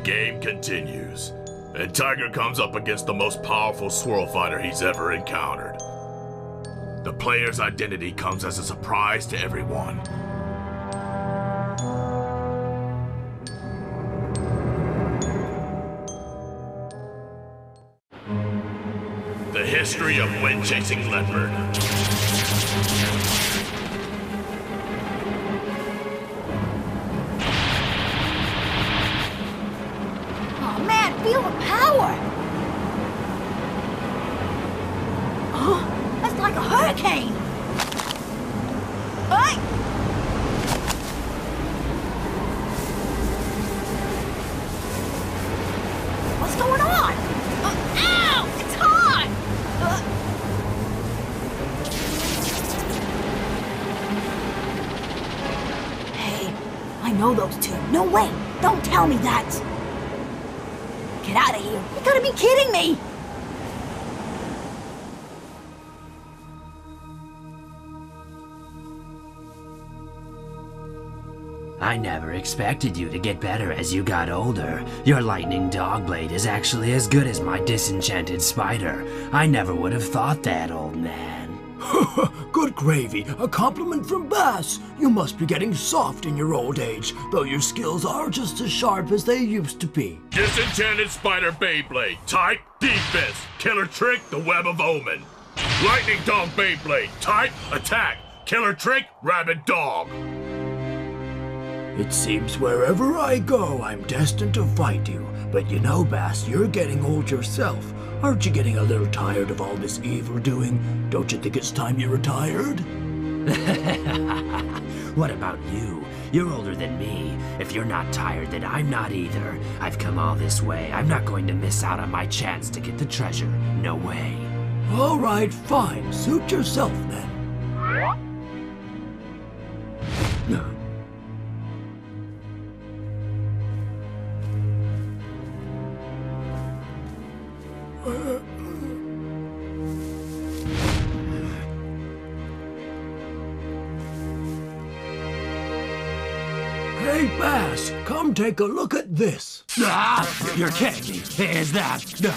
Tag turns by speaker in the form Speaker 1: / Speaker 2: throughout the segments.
Speaker 1: game continues, and Tiger comes up against the most powerful Swirl fighter he's ever encountered. The player's identity comes as a surprise to everyone. The history of wind-chasing leopard.
Speaker 2: Oh man, feel the power! Oh, that's like a hurricane! Hey! What's going on? Ow! It's hot! Hey, I know those two. No way! Don't tell me that! Get out of here! You gotta be kidding me!
Speaker 3: I never expected you to get better as you got older. Your lightning dog blade is actually as good as my disenchanted spider. I never would have thought that, old man.
Speaker 4: Good gravy, a compliment from Bass. You must be getting soft in your old age, though your skills are just as sharp as they used to be.
Speaker 1: Disenchanted Spider Beyblade. Type, Defense. Killer Trick, the Web of Omen. Lightning Dog Beyblade. Type, Attack. Killer Trick, Rabid Dog.
Speaker 4: It seems wherever I go, I'm destined to fight you. But you know, Bass, you're getting old yourself. Aren't you getting a little tired of all this evil doing? Don't you think it's time you retired?
Speaker 3: What about you? You're older than me. If you're not tired, then I'm not either. I've come all this way. I'm not going to miss out on my chance to get the treasure. No way.
Speaker 4: All right, fine. Suit yourself, then. Hey, Bass, come take a look at this.
Speaker 3: Ah, you're kidding me. Is that? No.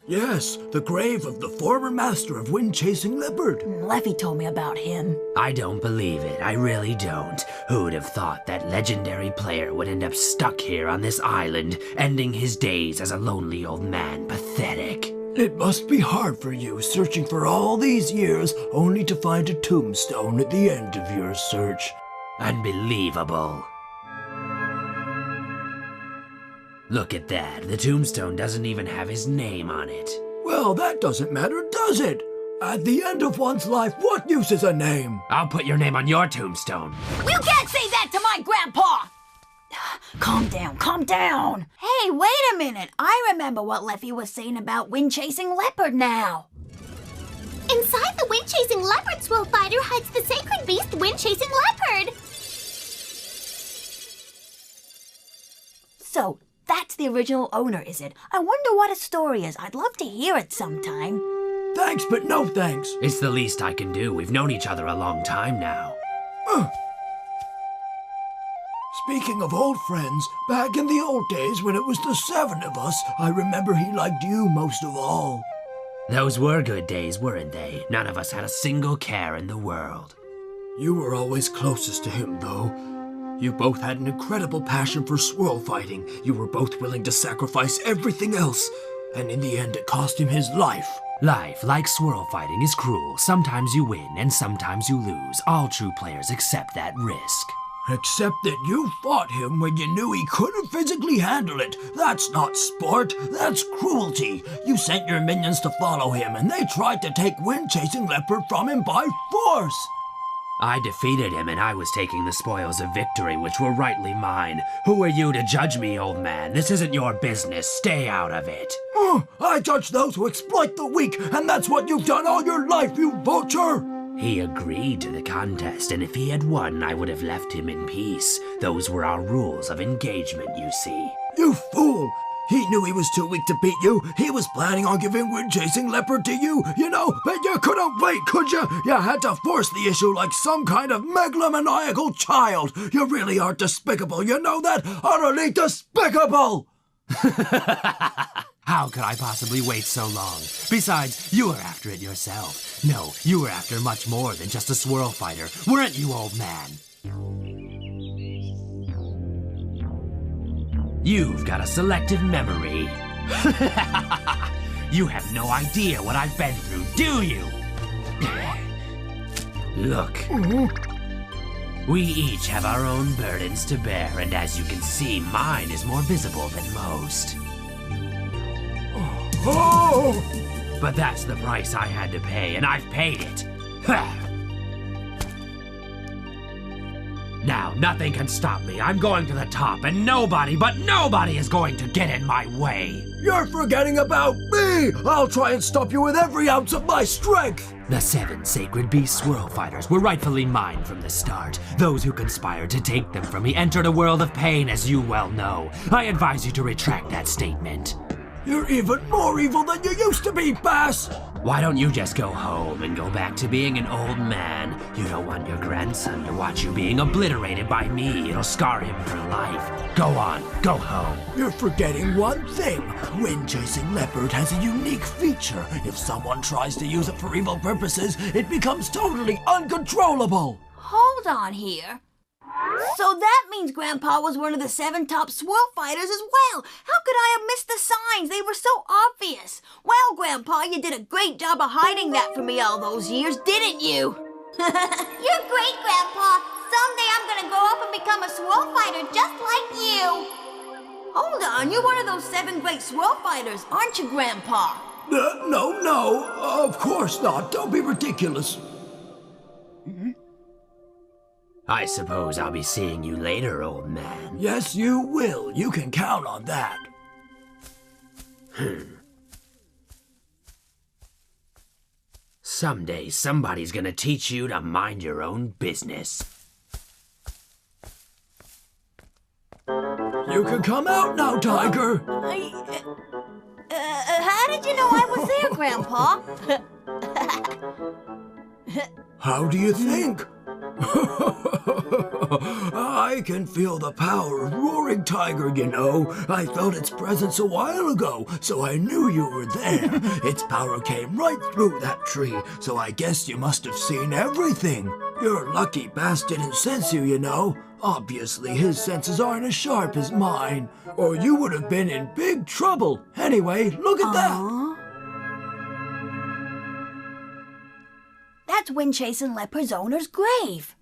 Speaker 4: Yes, the grave of the former master of wind-chasing leopard.
Speaker 2: Leffy told me about him.
Speaker 3: I don't believe it. I really don't. Who'd have thought that legendary player would end up stuck here on this island, ending his days as a lonely old man? Pathetic.
Speaker 4: It must be hard for you, searching for all these years, only to find a tombstone at the end of your search.
Speaker 3: Unbelievable. Look at that. The tombstone doesn't even have his name on it.
Speaker 4: Well, that doesn't matter, does it? At the end of one's life, what use is a name?
Speaker 3: I'll put your name on your tombstone.
Speaker 2: You can't say that to my grandpa! Calm down, calm down. Hey, wait a minute. I remember what Leffy was saying about wind-chasing leopard now.
Speaker 5: Inside the wind-chasing leopard Swirl fighter hides the sacred beast wind-chasing leopard.
Speaker 2: So, that's the original owner, is it? I wonder what his story is. I'd love to hear it sometime.
Speaker 4: Thanks, but no thanks.
Speaker 3: It's the least I can do. We've known each other a long time now.
Speaker 4: Speaking of old friends, back in the old days when it was the 7 of us, I remember he liked you most of all.
Speaker 3: Those were good days, weren't they? None of us had a single care in the world.
Speaker 4: You were always closest to him, though. You both had an incredible passion for swirl fighting. You were both willing to sacrifice everything else. And in the end, it cost him his life.
Speaker 3: Life, like swirl fighting, is cruel. Sometimes you win, and sometimes you lose. All true players accept that risk.
Speaker 4: Except that you fought him when you knew he couldn't physically handle it. That's not sport, that's cruelty. You sent your minions to follow him, and they tried to take wind-chasing leopard from him by force.
Speaker 3: I defeated him, and I was taking the spoils of victory, which were rightly mine. Who are you to judge me, old man? This isn't your business. Stay out of it.
Speaker 4: I judge those who exploit the weak, and that's what you've done all your life, you vulture!
Speaker 3: He agreed to the contest, and if he had won, I would have left him in peace. Those were our rules of engagement, you see.
Speaker 4: You fool! He knew he was too weak to beat you. He was planning on giving wind-chasing leopard to you, you know, but you couldn't wait, could you? You had to force the issue like some kind of megalomaniacal child. You really are despicable, you know that? Utterly despicable!
Speaker 3: How could I possibly wait so long? Besides, you were after it yourself. No, you were after much more than just a swirl fighter, weren't you, old man? You've got a selective memory. You have no idea what I've been through, do you? Look. We each have our own burdens to bear, and as you can see, mine is more visible than most.
Speaker 4: Oh!
Speaker 3: But that's the price I had to pay, and I've paid it. Now, nothing can stop me. I'm going to the top, and nobody, but nobody is going to get in my way.
Speaker 4: You're forgetting about me! I'll try and stop you with every ounce of my strength!
Speaker 3: The 7 Sacred Beast Swirl Fighters were rightfully mine from the start. Those who conspired to take them from me entered a world of pain, as you well know. I advise you to retract that statement.
Speaker 4: You're even more evil than you used to be, Bass!
Speaker 3: Why don't you just go home and go back to being an old man? You don't want your grandson to watch you being obliterated by me. It'll scar him for life. Go on, go home.
Speaker 4: You're forgetting one thing. Wind-chasing leopard has a unique feature. If someone tries to use it for evil purposes, it becomes totally uncontrollable.
Speaker 2: Hold on here. So that means Grandpa was one of the 7 top swirl fighters as well. How could I have missed the signs? They were so obvious. Well, Grandpa, you did a great job of hiding that from me all those years, didn't you?
Speaker 5: You're great, Grandpa. Someday I'm gonna grow up and become a swirl fighter just like you.
Speaker 2: Hold on, you're one of those 7 great swirl fighters, aren't you, Grandpa?
Speaker 4: No, of course not. Don't be ridiculous.
Speaker 3: I suppose I'll be seeing you later, old man.
Speaker 4: Yes, you will. You can count on that.
Speaker 3: Someday, somebody's gonna teach you to mind your own business.
Speaker 4: You can come out now, Tiger.
Speaker 2: How did you know I was there, Grandpa?
Speaker 4: How do you think? I can feel the power of roaring tiger, you know. I felt its presence a while ago, so I knew you were there. Its power came right through that tree, so I guess you must have seen everything. You're lucky Bass didn't sense you, you know. Obviously, his senses aren't as sharp as mine, or you would have been in big trouble. Anyway, look at that.
Speaker 2: That's Wind-chasing Leopard's owner's grave.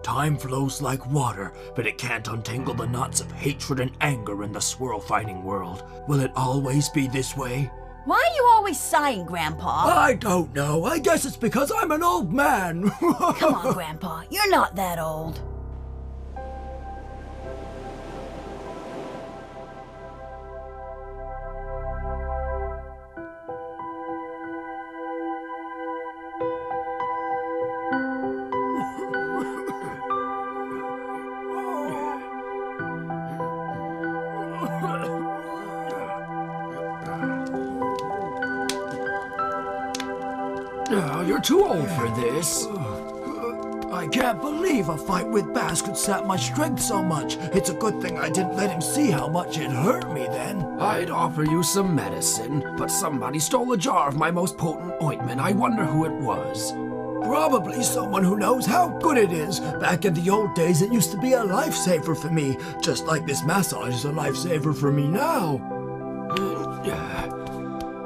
Speaker 4: Time flows like water, but it can't untangle the knots of hatred and anger in the swirl fighting world. Will it always be this way?
Speaker 2: Why are you always sighing, Grandpa?
Speaker 4: I don't know. I guess it's because I'm an old man.
Speaker 2: Come on, Grandpa. You're not that old.
Speaker 4: You're too old for this. I can't believe a fight with Bass could sap my strength so much. It's a good thing I didn't let him see how much it hurt me then.
Speaker 3: I'd offer you some medicine, but somebody stole a jar of my most potent ointment. I wonder who it was.
Speaker 4: Probably someone who knows how good it is. Back in the old days, it used to be a lifesaver for me, just like this massage is a lifesaver for me now.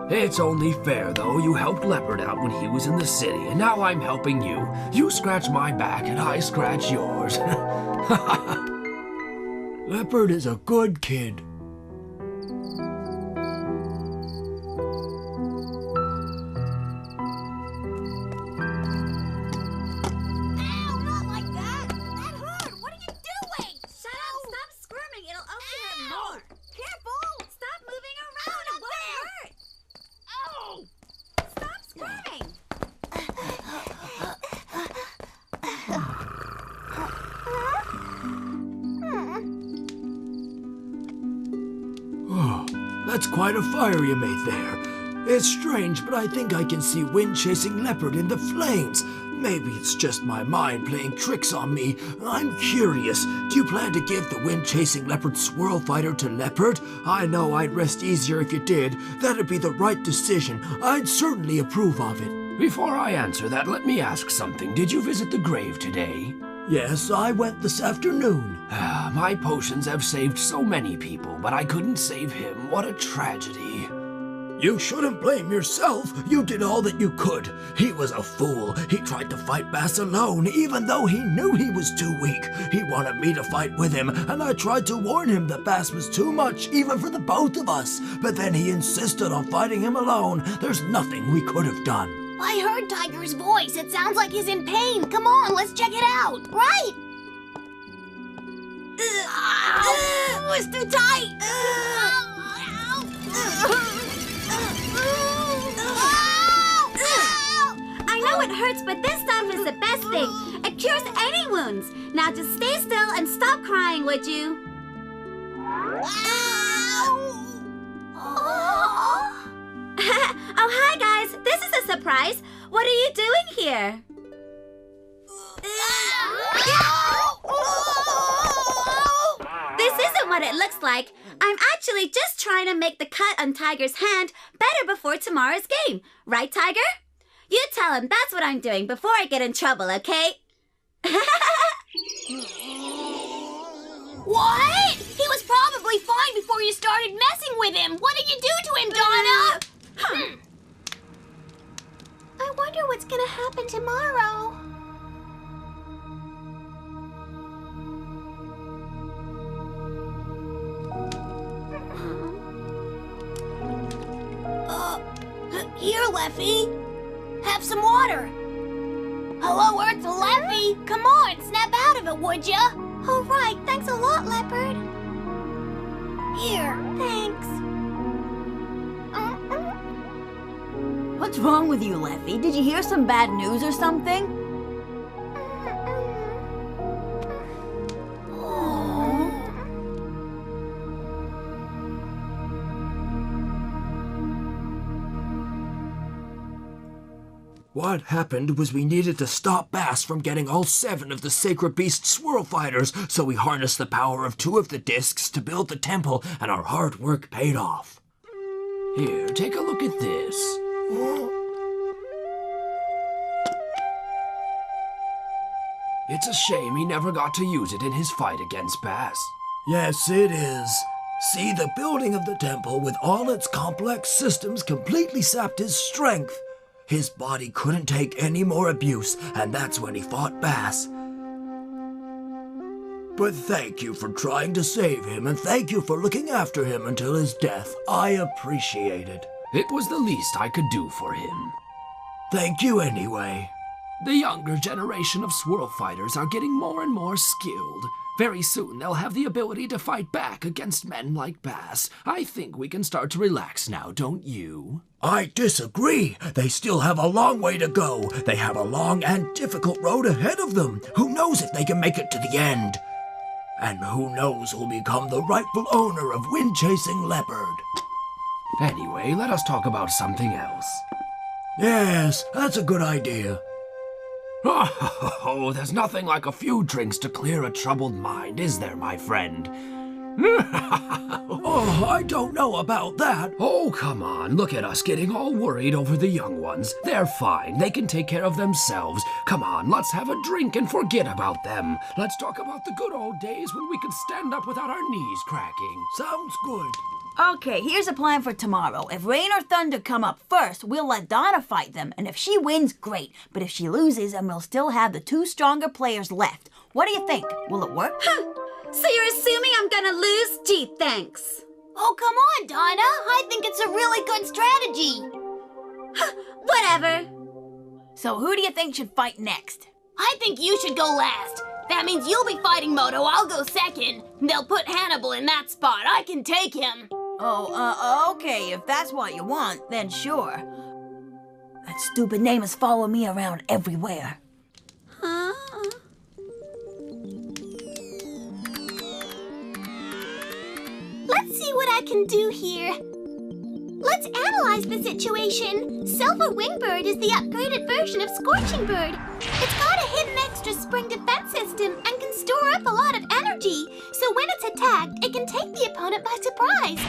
Speaker 3: It's only fair, though. You helped Leopard out when he was in the city, and now I'm helping you. You scratch my back, and I scratch yours.
Speaker 4: Leopard is a good kid. That's quite a fire you made there. It's strange, but I think I can see Wind-chasing Leopard in the flames. maybe it's just my mind playing tricks on me. I'm curious. Do you plan to give the wind-chasing leopard swirl fighter to Leopard? I know I'd rest easier if you did. That'd be the right decision. I'd certainly approve of it.
Speaker 3: Before I answer that, let me ask something. Did you visit the grave today?
Speaker 4: Yes, I went this afternoon.
Speaker 3: My potions have saved so many people, but I couldn't save him. What a tragedy.
Speaker 4: You shouldn't blame yourself. You did all that you could. He was a fool. He tried to fight Bass alone, even though he knew he was too weak. He wanted me to fight with him, and I tried to warn him that Bass was too much, even for the both of us. But then he insisted on fighting him alone. There's nothing we could have done.
Speaker 5: I heard Tiger's voice. It sounds like he's in pain. Come on, let's check it out. Right?
Speaker 2: It's too tight.
Speaker 6: I know it hurts, but this stuff is the best thing. It cures any wounds. Now just stay still and stop crying, would you? Oh, hi, guys. This is a surprise. What are you doing here? This isn't what it looks like. I'm actually just trying to make the cut on Tiger's hand better before tomorrow's game. Right, Tiger? You tell him that's what I'm doing before I get in trouble, okay?
Speaker 5: What? He was probably fine before you started messing with him. What did you do to him, Donna?
Speaker 6: I wonder what's gonna happen tomorrow.
Speaker 5: Here, Leffy. Have some water. Hello, Earth to Leffy. Come on, snap out of it, would ya?
Speaker 6: All right, thanks a lot, Leopard.
Speaker 5: Here.
Speaker 6: Thanks.
Speaker 2: What's wrong with you, Leffy? Did you hear some bad news or something?
Speaker 4: What happened was we needed to stop Bass from getting all 7 of the Sacred Beast Swirl Fighters, so we harnessed the power of 2 of the discs to build the temple, and our hard work paid off.
Speaker 3: Here, take a look at this. It's a shame he never got to use it in his fight against Bass.
Speaker 4: Yes, it is. See, the building of the temple with all its complex systems completely sapped his strength. His body couldn't take any more abuse, and that's when he fought Bass. But thank you for trying to save him, and thank you for looking after him until his death. I appreciate it.
Speaker 3: It was the least I could do for him.
Speaker 4: Thank you anyway.
Speaker 3: The younger generation of swirl fighters are getting more and more skilled. Very soon they'll have the ability to fight back against men like Bass. I think we can start to relax now, don't you?
Speaker 4: I disagree. They still have a long way to go. They have a long and difficult road ahead of them. Who knows if they can make it to the end? And who knows who'll become the rightful owner of Wind-Chasing Leopard?
Speaker 3: Anyway, let us talk about something else.
Speaker 4: Yes, that's a good idea.
Speaker 3: Oh, there's nothing like a few drinks to clear a troubled mind, is there, my friend?
Speaker 4: Oh, I don't know about that.
Speaker 3: Oh, come on. Look at us getting all worried over the young ones. They're fine. They can take care of themselves. Come on, let's have a drink and forget about them. Let's talk about the good old days when we could stand up without our knees cracking.
Speaker 4: Sounds good.
Speaker 2: Okay, here's a plan for tomorrow. If Rain or Thunder come up first, we'll let Donna fight them, and if she wins, great. But if she loses, then we'll still have the 2 stronger players left. What do you think? Will it work?
Speaker 6: So you're assuming I'm gonna lose? Gee, thanks.
Speaker 5: Oh, come on, Donna. I think it's a really good strategy.
Speaker 6: Whatever.
Speaker 2: So who do you think should fight next?
Speaker 5: I think you should go last. That means you'll be fighting Moto, I'll go second. They'll put Hannibal in that spot. I can take him.
Speaker 2: Oh, okay, if that's what you want, then sure. That stupid name is following me around everywhere.
Speaker 6: Huh?
Speaker 5: Let's see what I can do here. Let's analyze the situation. Silver Wingbird is the upgraded version of Scorching Bird. It's got a hidden extra spring defense system and can store up a lot of energy, so when it's attacked, it can take the opponent by surprise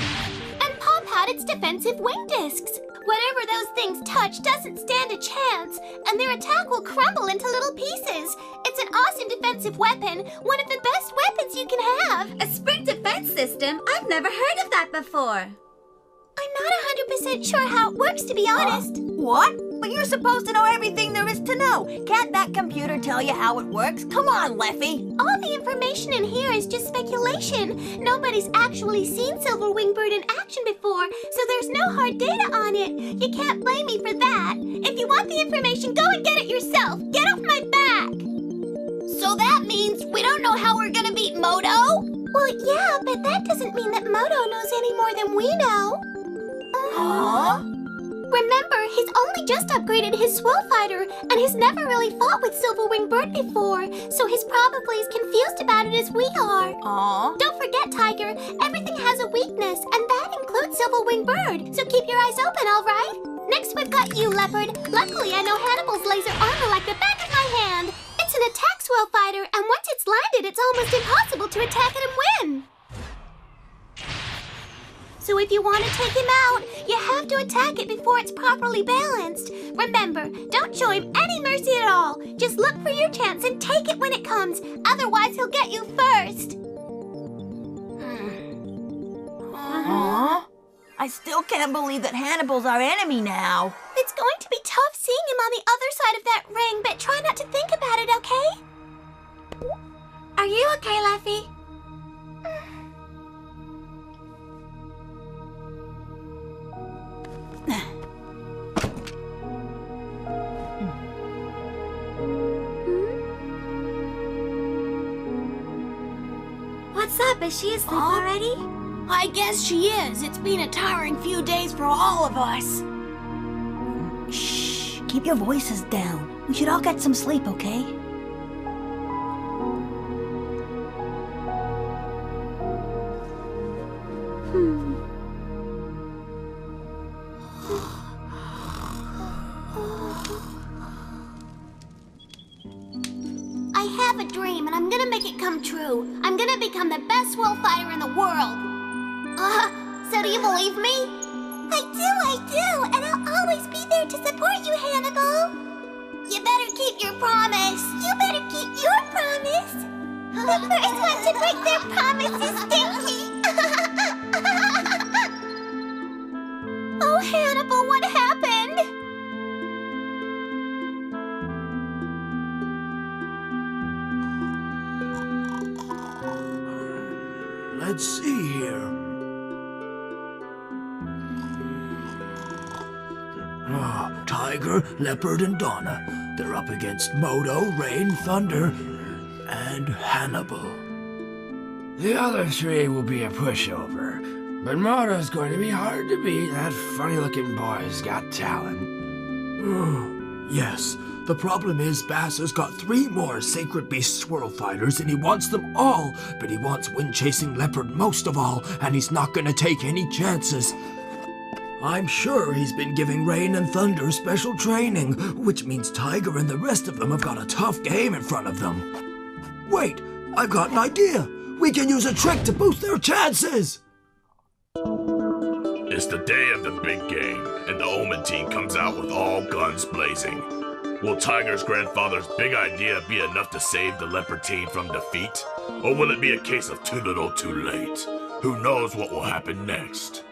Speaker 5: and pop out its defensive wing discs. Whatever those things touch doesn't stand a chance, and their attack will crumble into little pieces. It's an awesome defensive weapon, one of the best weapons you can have.
Speaker 6: A spring defense system? I've never heard of that before.
Speaker 5: I'm not 100% sure how it works, to be honest.
Speaker 2: What? But you're supposed to know everything there is to know. Can't that computer tell you how it works? Come on, Leffy.
Speaker 5: All the information in here is just speculation. Nobody's actually seen Silver Wingbird in action before, so there's no hard data on it. You can't blame me for that. If you want the information, go and get it yourself. Get off my back.
Speaker 2: So that means we don't know how we're gonna beat Moto?
Speaker 5: Well, yeah, but that doesn't mean that Moto knows any more than we know.
Speaker 2: Huh?
Speaker 5: Remember, he's only just upgraded his Swirl fighter, and he's never really fought with Silver Wingbird before, so he's probably as confused about it as we are. Don't forget, Tiger, everything has a weakness, and that includes Silver Wingbird, so keep your eyes open, all right? Next we've got you, Leopard. Luckily, I know Hannibal's laser armor like the back of my hand. It's an attack Swirl fighter, and once it's landed, it's almost impossible to attack it and win. So if you want to take him out, you have to attack it before it's properly balanced. Remember, don't show him any mercy at all. Just look for your chance and take it when it comes. Otherwise, he'll get you first.
Speaker 2: I still can't believe that Hannibal's our enemy now.
Speaker 5: It's going to be tough seeing him on the other side of that ring, but try not to think about it, okay?
Speaker 6: Are you okay, Leffy? What's up? Is she asleep already?
Speaker 2: I guess she is. It's been a tiring few days for all of us. Shh. Keep your voices down. We should all get some sleep, okay?
Speaker 5: I have a dream, and I'm gonna make it come true. I'm gonna become the best Swirl fighter in the world. So do you believe me? I do, and I'll always be there to support you, Hannibal. You better keep your promise. You better keep your promise. The first one to break their promise is Stinky. Oh, Hannibal, what happened?
Speaker 4: Let's see here. Tiger, Leopard, and Donna. They're up against Moto, Rain, Thunder, and Hannibal.
Speaker 3: The other three will be a pushover, but Moto's going to be hard to beat. That funny-looking boy's got talent.
Speaker 4: Yes, the problem is Bass has got 3 more Sacred Beast Swirl fighters and he wants them all, but he wants Wind-Chasing Leopard most of all, and he's not gonna take any chances. I'm sure he's been giving Rain and Thunder special training, which means Tiger and the rest of them have got a tough game in front of them. Wait, I've got an idea. We can use a trick to boost their chances.
Speaker 1: It's the day of the big game, and the Omen team comes out with all guns blazing. Will Tiger's grandfather's big idea be enough to save the Leopard team from defeat? Or will it be a case of too little too late? Who knows what will happen next?